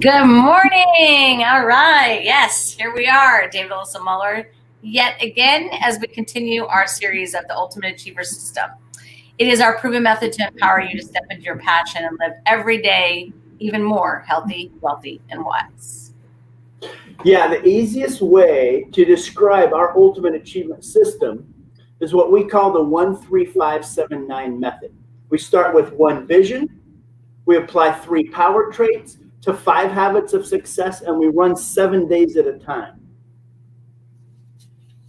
Good morning. All right. Yes, here we are, David Alyssa Muller, yet again, as we continue our series of the Ultimate Achiever System. It is our proven method to empower you to step into your passion and live every day even more healthy, wealthy, and wise. Yeah, the easiest way to describe our ultimate achievement system is what we call the 1-3-5-7-9 method. We start with one vision, we apply 3 power traits to 5 habits of success, and we run 7 days at a time.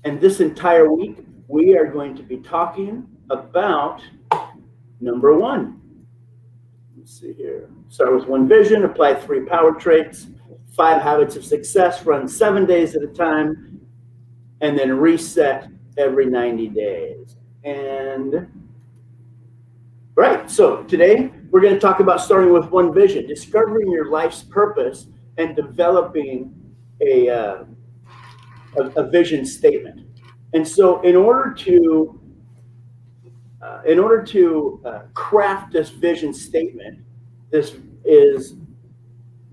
And this entire week, we are going to be talking about number 1. Let's see here. Start with one vision, apply 3 power traits, 5 habits of success, run 7 days at a time, and then reset every 90 days. And right, so today we're going to talk about starting with one vision, discovering your life's purpose and developing a vision statement. And so in order to craft this vision statement, this is,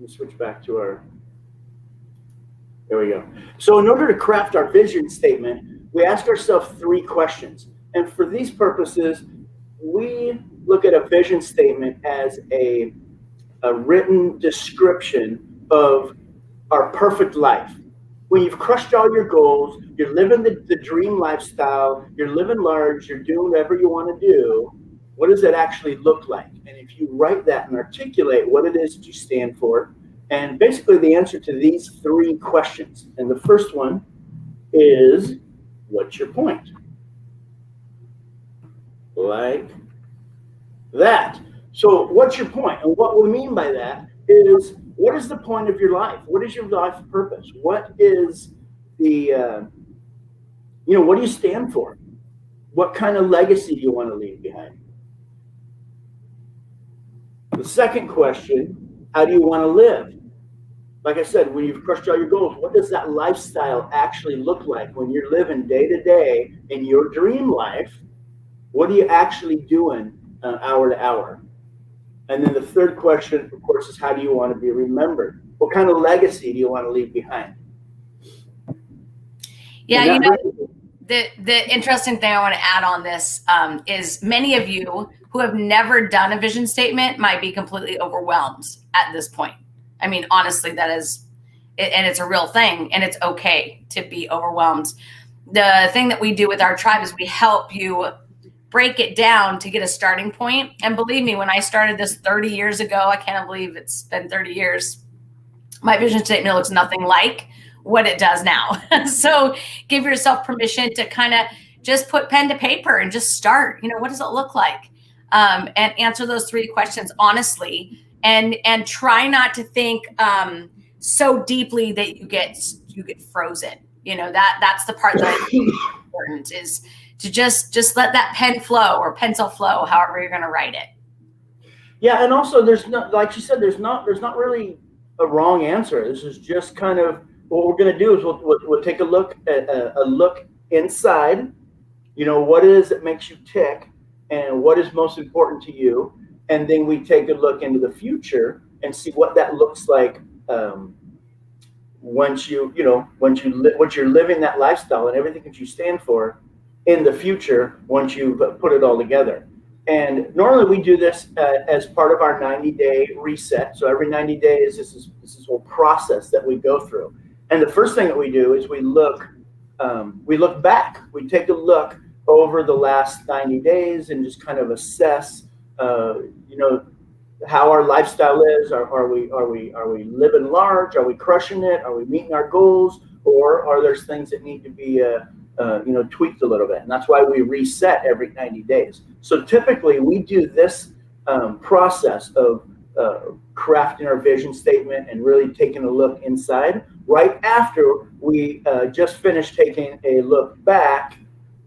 let me switch back to our, there we go. So in order to craft our vision statement, we ask ourselves 3 questions. And for these purposes, we look at a vision statement as a written description of our perfect life. When you've crushed all your goals, you're living the dream lifestyle, you're living large, you're doing whatever you want to do, what does that actually look like? And if you write that and articulate what it is that you stand for, and basically the answer to these 3 questions. And the first one is, what's your point? Like that. So what's your point? And what we mean by that is, what is the point of your life? What is your life purpose? What is the, what do you stand for? What kind of legacy do you want to leave behind? The second question, how do you want to live? Like I said, when you've crushed all your goals, what does that lifestyle actually look like when you're living day to day in your dream life? What are you actually doing hour to hour? And then the third question, of course, is how do you want to be remembered? What kind of legacy do you want to leave behind? Yeah, the interesting thing I want to add on this is many of you who have never done a vision statement might be completely overwhelmed at this point. I mean, honestly, that is, and it's a real thing, and it's okay to be overwhelmed. The thing that we do with our tribe is we help you break it down to get a starting point. And believe me, when I started this 30 years ago, I can't believe it's been 30 years, my vision statement looks nothing like what it does now. So give yourself permission to kind of just put pen to paper and just start. What does it look like? And answer those 3 questions honestly, and try not to think so deeply that you get frozen. That's the part that I think is important, is to just let that pen flow or pencil flow, however you're going to write it. Yeah, and also there's not, like you said, there's not really a wrong answer. This is just kind of what we're going to do is we'll take a look at a look inside. What it is that makes you tick, and what is most important to you, and then we take a look into the future and see what that looks like once you're living that lifestyle and everything that you stand for in the future once you've put it all together. And normally we do this as part of our 90-day reset. So every 90 days, this is a whole process that we go through. And the first thing that we do is we look back. We take a look over the last 90 days and just kind of assess, how our lifestyle is. Are we living large? Are we crushing it? Are we meeting our goals? Or are there things that need to be tweaked a little bit? And that's why we reset every 90 days. So typically we do this process of crafting our vision statement and really taking a look inside right after we just finished taking a look back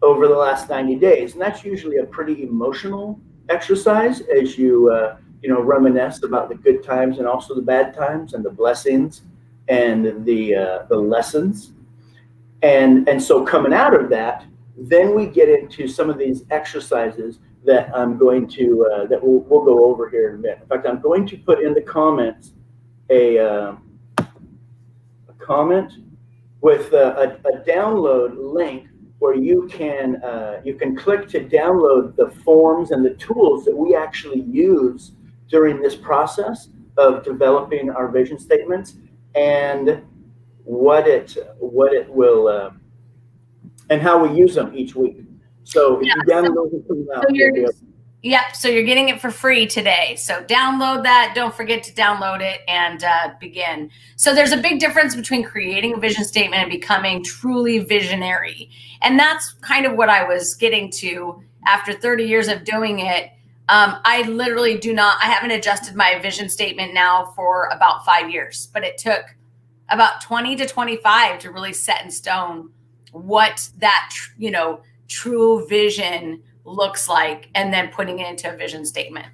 over the last 90 days. And that's usually a pretty emotional exercise as you reminisce about the good times and also the bad times and the blessings and the lessons. And so coming out of that, then we get into some of these exercises that I'm going to, that we'll go over here in a minute. In fact, I'm going to put in the comments a comment with a download link where you can click to download the forms and the tools that we actually use during this process of developing our vision statements, and what it will and how we use them each week. So if you download it from now, so you're getting it for free today. So download that. Don't forget to download it and begin. So there's a big difference between creating a vision statement and becoming truly visionary. And that's kind of what I was getting to after 30 years of doing it. I literally I haven't adjusted my vision statement now for about 5 years, but it took about 20 to 25 to really set in stone what that, true vision looks like, and then putting it into a vision statement.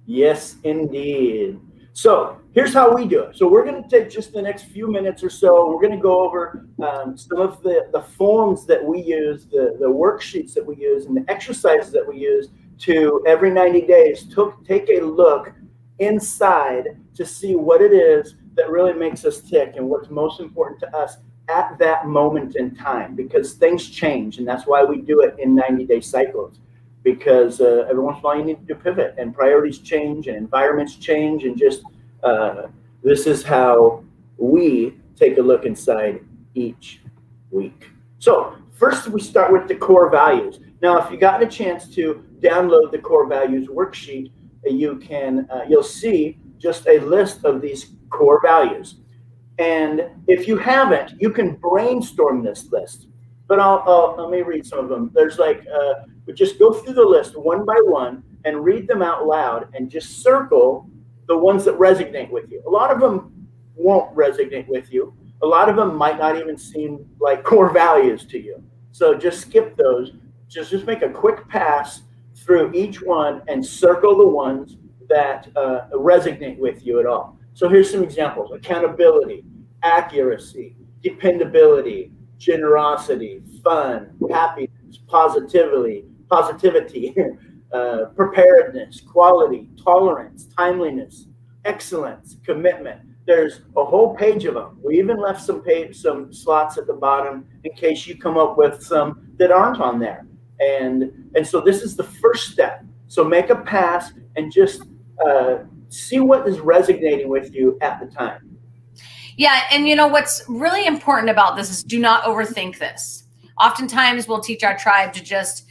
Yes, indeed. So here's how we do it. So we're going to take just the next few minutes or so. We're going to go over some of the forms that we use, the worksheets that we use, and the exercises that we use to every 90 days take a look inside to see what it is that really makes us tick and what's most important to us at that moment in time, because things change, and that's why we do it in 90-day cycles, because every once in a while you need to pivot, and priorities change and environments change, and just this is how we take a look inside each week. So first we start with the core values. Now, if you got a chance to download the core values worksheet, you'll see just a list of these core values. And if you haven't, you can brainstorm this list. But let me read some of them. There's we just go through the list one by one and read them out loud and just circle the ones that resonate with you. A lot of them won't resonate with you. A lot of them might not even seem like core values to you. So just skip those. Just make a quick pass through each one and circle the ones that resonate with you at all. So here's some examples: accountability, accuracy, dependability, generosity, fun, happiness, positivity, preparedness, quality, tolerance, timeliness, excellence, commitment. There's a whole page of them. We even left some slots at the bottom in case you come up with some that aren't on there. And so this is the first step. So make a pass and just see what is resonating with you at the time. Yeah, and what's really important about this is do not overthink this. Oftentimes we'll teach our tribe to just,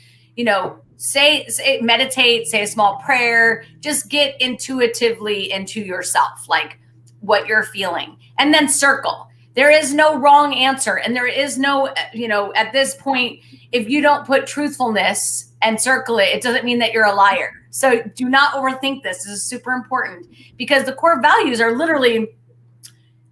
say meditate, say a small prayer, just get intuitively into yourself, like what you're feeling, and then circle. There is no wrong answer, and there is no, at this point, if you don't put truthfulness and circle it, it doesn't mean that you're a liar. So do not overthink this. This is super important, because the core values are literally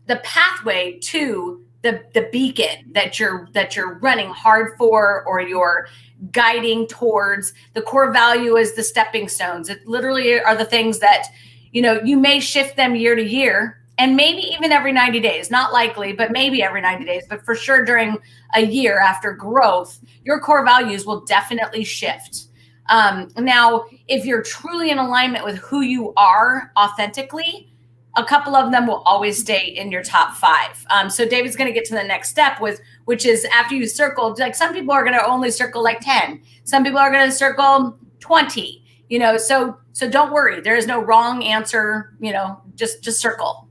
the pathway to the beacon that you're running hard for, or you're guiding towards. The core value is the stepping stones. It literally are the things that, you may shift them year to year, and maybe even every 90 days, not likely, but maybe every 90 days, but for sure during a year after growth, your core values will definitely shift. Now, if you're truly in alignment with who you are authentically, a couple of them will always stay in your top 5. So David's going to get to the next step which is after you circle, like some people are going to only circle like 10. Some people are going to circle 20, so don't worry. There is no wrong answer, just circle.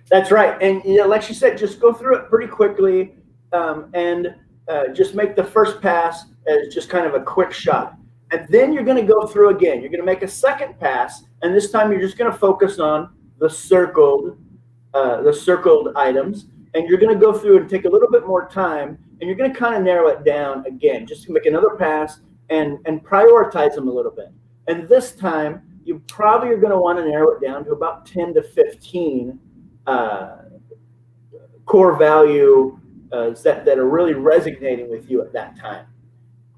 That's right. And like she said, just go through it pretty quickly, and just make the first pass as just kind of a quick shot. And then you're going to go through again. You're going to make a second pass, and this time you're just going to focus on the circled items, and you're going to go through and take a little bit more time, and you're going to kind of narrow it down again, just to make another pass and prioritize them a little bit. And this time, you probably are going to want to narrow it down to about 10 to 15 core value that are really resonating with you at that time.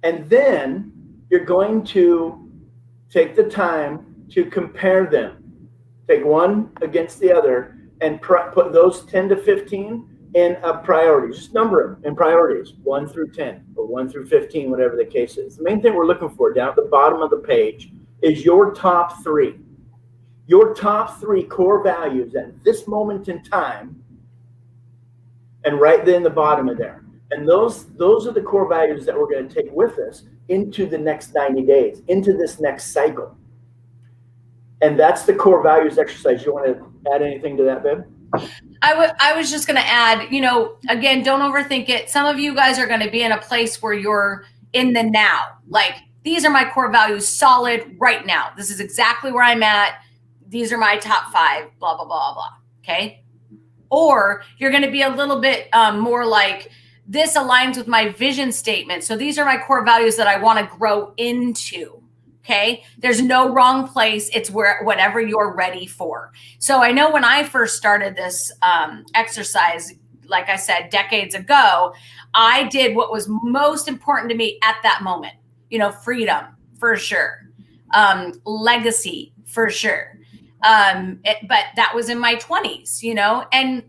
And then you're going to take the time to compare them. Take one against the other and put those 10 to 15 in a priority. Just number them in priorities, 1 through 10 or 1 through 15, whatever the case is. The main thing we're looking for down at the bottom of the page is your top 3. your top 3 core values at this moment in time, and right then the bottom of there. And those are the core values that we're going to take with us into the next 90 days, into this next cycle. And that's the core values exercise. You want to add anything to that, babe? I was just going to add, again, don't overthink it. Some of you guys are going to be in a place where you're in the now. Like, these are my core values, solid right now. This is exactly where I'm at. These are my top 5, blah, blah, blah, blah. Okay. Or you're going to be a little bit more like, this aligns with my vision statement. So these are my core values that I want to grow into. Okay. There's no wrong place. It's whatever you're ready for. So I know when I first started this exercise, like I said, decades ago, I did what was most important to me at that moment. Freedom for sure. Legacy for sure. But that was in my 20s, and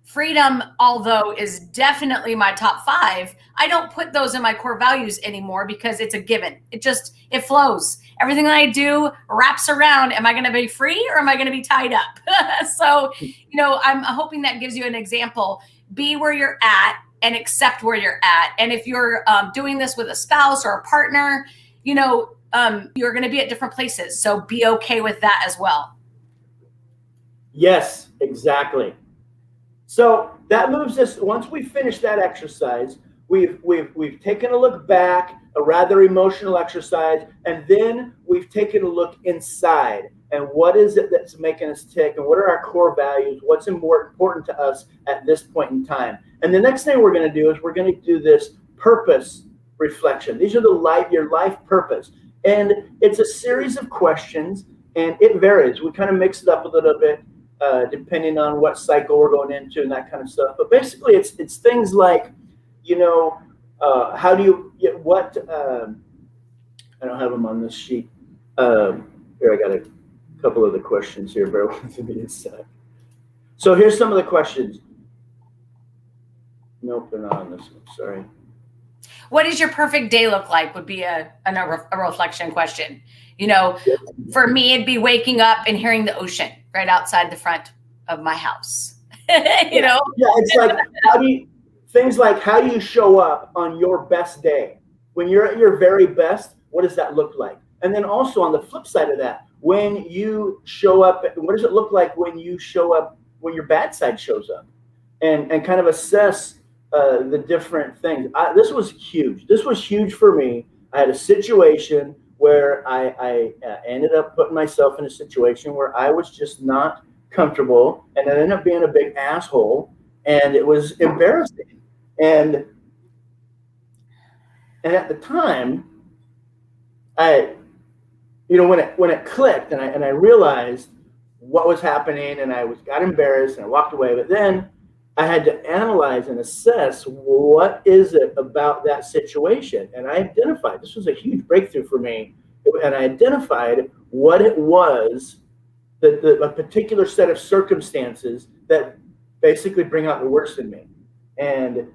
freedom, although is definitely my top 5, I don't put those in my core values anymore because it's a given. It flows. Everything that I do wraps around, am I going to be free or am I going to be tied up? So, I'm hoping that gives you an example. Be where you're at and accept where you're at. And if you're doing this with a spouse or a partner, you're going to be at different places. So be okay with that as well. Yes, exactly. So that moves us, once we finish that exercise, we've taken a look back, a rather emotional exercise, and then we've taken a look inside. And what is it that's making us tick? And what are our core values? What's more important to us at this point in time? And the next thing we're going to do is we're going to do this purpose reflection. These are your life purpose. And it's a series of questions, and it varies. We kind of mix it up a little bit. Depending on what cycle we're going into and that kind of stuff. But basically, it's things like, how do you get what? I don't have them on this sheet. Here, I got a couple of the questions here. Bear with me a sec. So here's some of the questions. Nope, they're not on this one. Sorry. What does your perfect day look like? Would be a reflection question. For me, it'd be waking up and hearing the ocean right outside the front of my house. Yeah, it's like things like how do you show up on your best day? When you're at your very best, what does that look like? And then also on the flip side of that, when you show up, what does it look like when you show up, when your bad side shows up? And kind of assess the different things. This was huge. This was huge for me. I had a situation where I ended up putting myself in a situation where I was just not comfortable, and I ended up being a big asshole, and it was embarrassing. And at the time, when it clicked, and I realized what was happening, and got embarrassed, and I walked away. But then I had to analyze and assess what is it about that situation. And I identified, this was a huge breakthrough for me, and I identified what it was, a particular set of circumstances that basically bring out the worst in me. And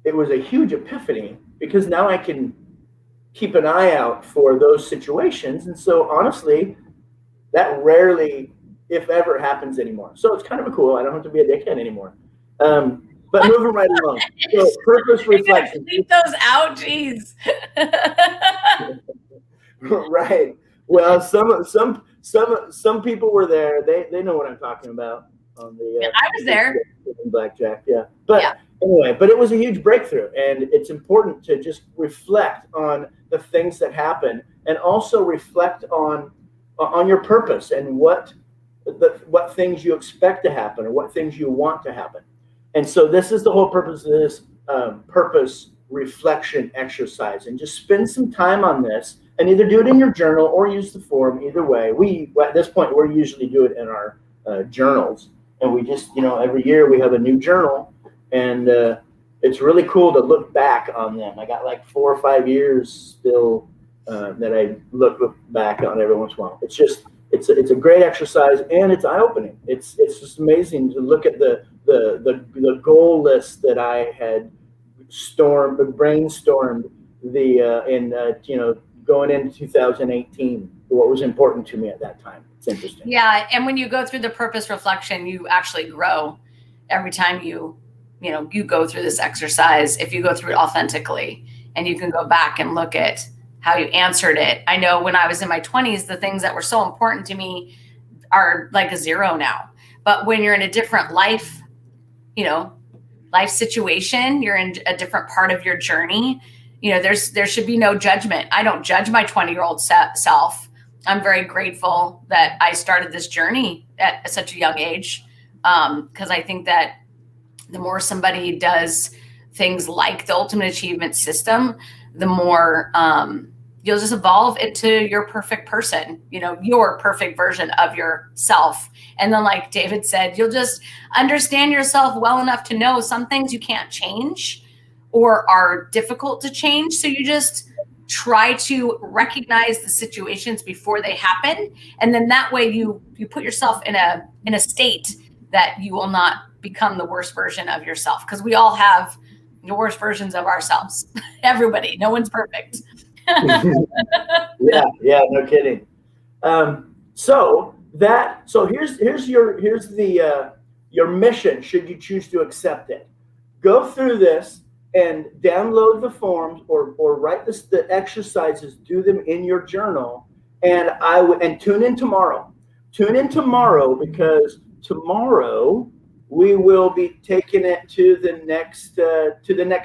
it was a huge epiphany because now I can keep an eye out for those situations. And so honestly, that rarely, if ever, happens anymore. So it's kind of cool. I don't have to be a dickhead anymore. But moving right along. So purpose reflection. Leave those out, jeez. Right. Well, some people were there. They know what I'm talking about. On the I was there. Blackjack, yeah. But anyway, but it was a huge breakthrough, and it's important to just reflect on the things that happen, and also reflect on your purpose and what things you expect to happen or what things you want to happen. And so this is the whole purpose of this purpose reflection exercise. And just spend some time on this, and either do it in your journal or use the form. Either way, at this point, we usually do it in our journals. And we just, every year we have a new journal, and it's really cool to look back on them. I got like 4 or 5 years still that I look back on every once in a while. It's a great exercise, and it's eye-opening. It's just amazing to look at the goal list that I had brainstormed going into 2018, what was important to me at that time. It's interesting. Yeah, and when you go through the purpose reflection, you actually grow every time you go through this exercise. If you go through it authentically, and you can go back and look at how you answered it. I know when I was in my 20s, the things that were so important to me are like a zero now. But when you're in a different life situation, you're in a different part of your journey. There should be no judgment. I don't judge my 20-year-old self. I'm very grateful that I started this journey at such a young age, because I think that the more somebody does things like the Ultimate Achievement System, the more you'll just evolve into your perfect person, your perfect version of yourself. And then, like David said, you'll just understand yourself well enough to know some things you can't change or are difficult to change. So you just try to recognize the situations before they happen. And then that way you put yourself in a state that you will not become the worst version of yourself. Because we all have the worst versions of ourselves. Everybody, no one's perfect. yeah, no kidding. So here's your mission, should you choose to accept it. Go through this and download the forms or write the exercises, do them in your journal, and tune in tomorrow. Tune in tomorrow, because tomorrow we will be taking it to the next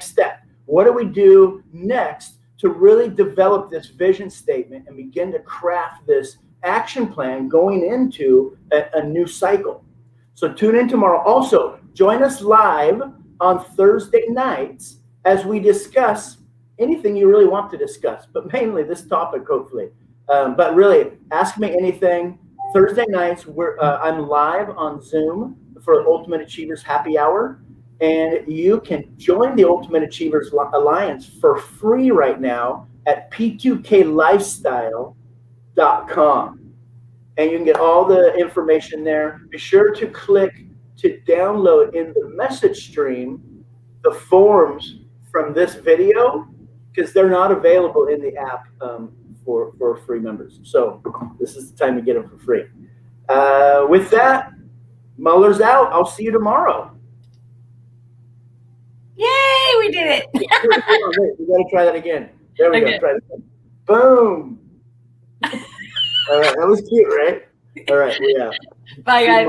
step. What do we do next to really develop this vision statement and begin to craft this action plan going into a new cycle? So tune in tomorrow. Also, join us live on Thursday nights as we discuss anything you really want to discuss, but mainly this topic, hopefully. But really, ask me anything. Thursday nights, I'm live on Zoom for Ultimate Achievers Happy Hour, and you can join the Ultimate Achievers Alliance for free right now at p2klifestyle.com. And you can get all the information there. Be sure to click to download in the message stream the forms from this video, because they're not available in the app for free members. So this is the time to get them for free. With that, Muller's out. I'll see you tomorrow. Yay, we did it. We got to try that again. There we go. Try it again. Boom. All right, that was cute, right? All right, yeah. Bye, guys.